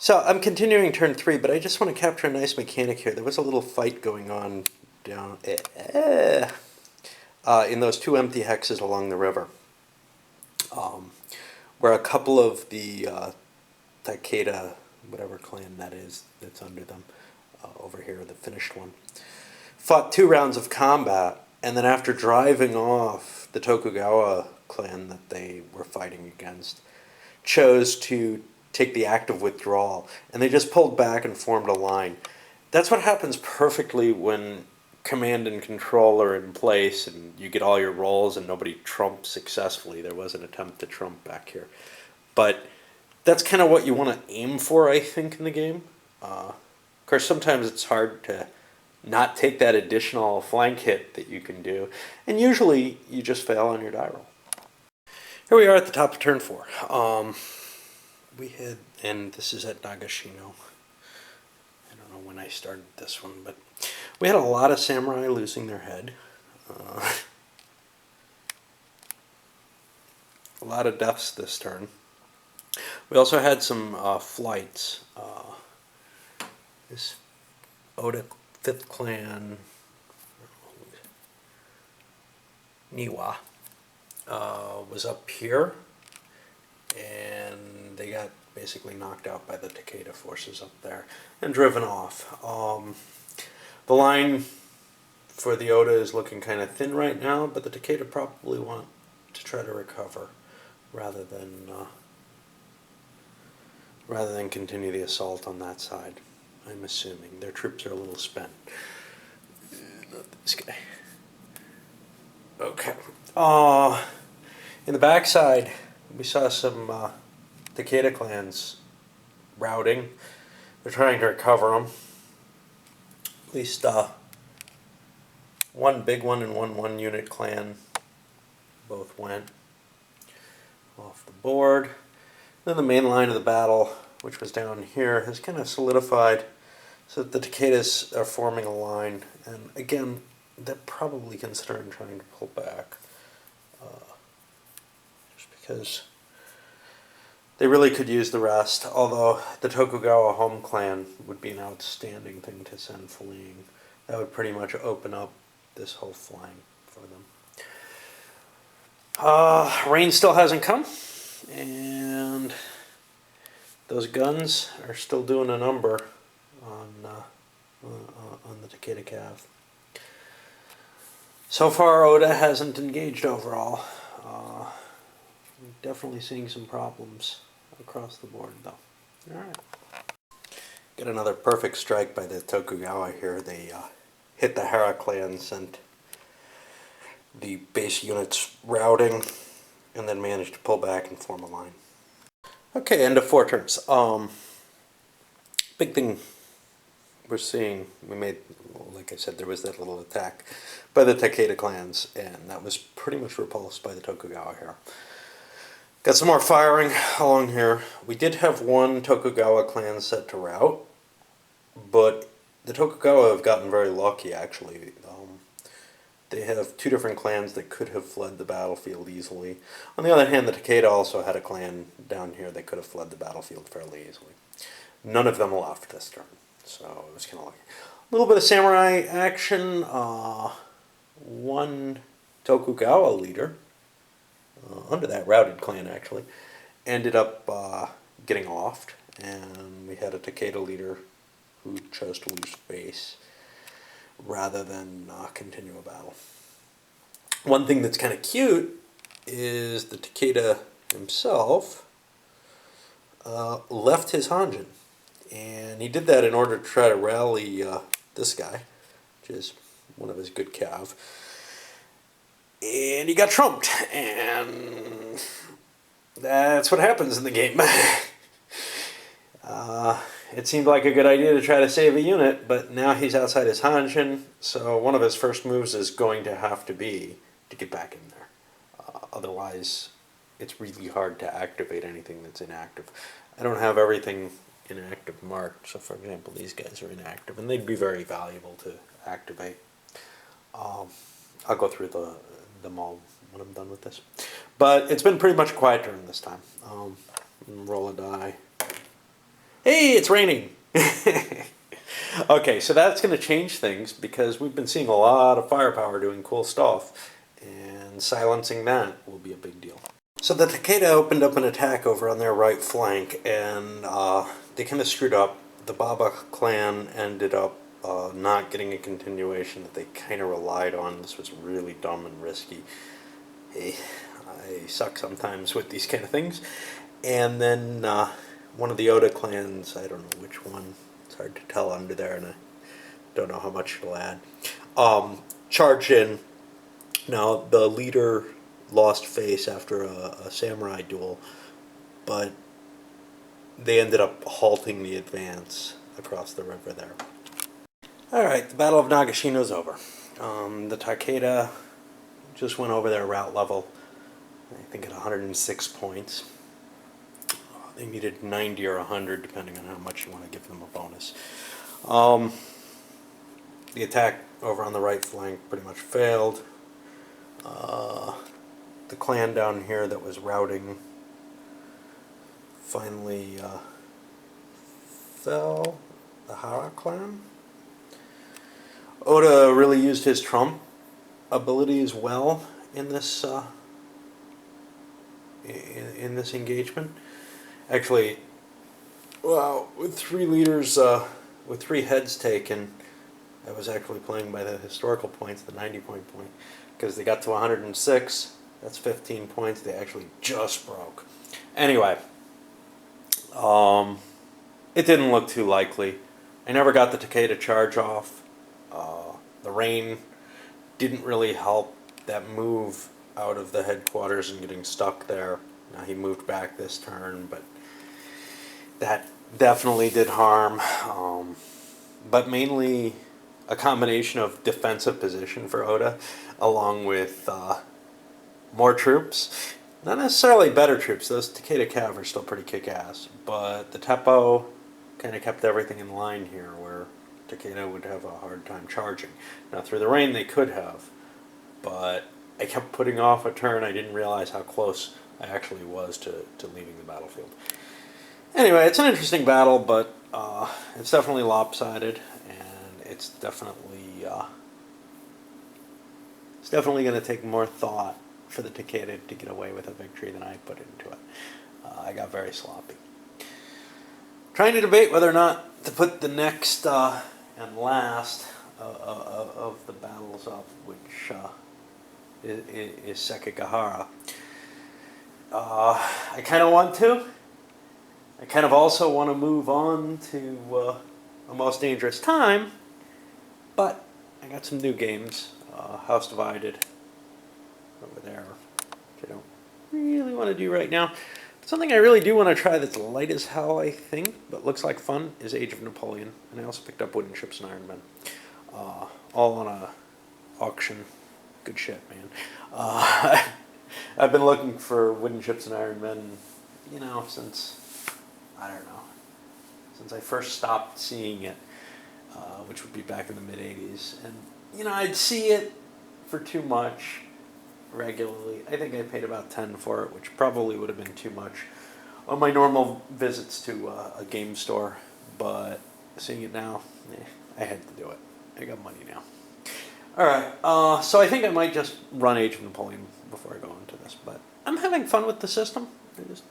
So I'm continuing turn 3, but I just want to capture a nice mechanic here. There was a little fight going on down in those two empty hexes along the river, where a couple of the Takeda, whatever clan that is, that's under them, over here, the finished one, fought 2 rounds of combat, and then after driving off the Tokugawa clan that they were fighting against, chose to take the active withdrawal, and they just pulled back and formed a line. That's what happens perfectly when command and control are in place and you get all your rolls and nobody trumps successfully. There was an attempt to trump back here. But that's kind of what you want to aim for, I think, in the game. Of course, sometimes it's hard to not take that additional flank hit that you can do, and usually you just fail on your die roll. Here we are at the top of turn 4. We had, and this is at Nagashino. I don't know when I started this one, but we had a lot of samurai losing their head. A lot of deaths this turn. We also had some flights. This Oda 5th Clan, Niwa, was up here, and they got basically knocked out by the Takeda forces up there and driven off. The line for the Oda is looking kind of thin right now, but the Takeda probably want to try to recover rather than continue the assault on that side. I'm assuming their troops are a little spent. Not this guy. Okay. In the backside, we saw some Takeda clans routing. They're trying to recover them. At least one big one and one unit clan both went off the board. Then the main line of the battle, which was down here, has kind of solidified so that the Takedas are forming a line. And again, they're probably considering trying to pull back. Just because they really could use the rest, although the Tokugawa home clan would be an outstanding thing to send fleeing. That would pretty much open up this whole flank for them. Rain still hasn't come, and those guns are still doing a number on the Takeda Cav. So far, Oda hasn't engaged overall. Definitely seeing some problems across the board, though. All right. Got another perfect strike by the Tokugawa here. They hit the Hara clan, sent the base units routing, and then managed to pull back and form a line. Okay, end of 4 turns. Big thing we're seeing, we made, like I said, there was that little attack by the Takeda clans, and that was pretty much repulsed by the Tokugawa here. Got some more firing along here. We did have one Tokugawa clan set to rout, but the Tokugawa have gotten very lucky, actually. They have 2 different clans that could have fled the battlefield easily. On the other hand, the Takeda also had a clan down here that could have fled the battlefield fairly easily. None of them left this turn, so it was kind of lucky. A little bit of samurai action. One Tokugawa leader, under that routed clan actually, ended up getting offed, and we had a Takeda leader who chose to lose base rather than continue a battle. One thing that's kind of cute is the Takeda himself left his Hanjin, and he did that in order to try to rally this guy, which is one of his good cav, and he got trumped, and that's what happens in the game. It seemed like a good idea to try to save a unit, but now he's outside his Hanshin, so one of his first moves is going to have to be to get back in there. Otherwise, it's really hard to activate anything that's inactive. I don't have everything inactive marked, so for example, these guys are inactive, and they'd be very valuable to activate. I'll go through them all when I'm done with this. But it's been pretty much quiet during this time. Roll a die. Hey, it's raining! Okay, so that's going to change things because we've been seeing a lot of firepower doing cool stuff, and silencing that will be a big deal. So the Takeda opened up an attack over on their right flank, and they kind of screwed up. The Baba clan ended up not getting a continuation that they kind of relied on. This was really dumb and risky. Hey, I suck sometimes with these kind of things. And then one of the Oda clans, I don't know which one, it's hard to tell under there, and I don't know how much it'll add, charged in. Now, the leader lost face after a samurai duel, but they ended up halting the advance across the river there. Alright, the Battle of Nagashino's over. The Takeda just went over their route level, I think at 106 points. They needed 90 or 100, depending on how much you want to give them a bonus. The attack over on the right flank pretty much failed. The clan down here that was routing finally fell. The Hara clan. Oda really used his trump ability as well in this in this engagement. Actually, well, with three leaders, with three heads taken, I was actually playing by the historical points, the 90-point point, because they got to 106. That's 15 points. They actually just broke. Anyway, it didn't look too likely. I never got the Takeda charge off. The rain didn't really help that move out of the headquarters and getting stuck there. Now he moved back this turn, but that definitely did harm. But mainly a combination of defensive position for Oda, along with more troops. Not necessarily better troops. Those Takeda Cav are still pretty kick-ass. But the Teppo kind of kept everything in line here, where Takeda would have a hard time charging. Now, through the rain, they could have. But I kept putting off a turn. I didn't realize how close I actually was to leaving the battlefield. Anyway, it's an interesting battle, but it's definitely lopsided, and it's definitely going to take more thought for the Takeda to get away with a victory than I put into it. I got very sloppy. Trying to debate whether or not to put the next and last of the battles up, which is Sekigahara. I kind of want to. I kind of also want to move on to A Most Dangerous Time, but I got some new games. House Divided over there, which I don't really want to do right now. But something I really do want to try that's light as hell, I think, but looks like fun, is Age of Napoleon. And I also picked up Wooden Ships and Iron Men. All on a auction. Good shit, man. I've been looking for Wooden Ships and Iron Men, since, I don't know, since I first stopped seeing it, which would be back in the mid-'80s. And, I'd see it for too much regularly. I think I paid about 10 for it, which probably would have been too much on my normal visits to a game store. But seeing it now, I had to do it. I got money now. Alright, so I think I might just run Age of Napoleon before I go into this. But I'm having fun with the system. I just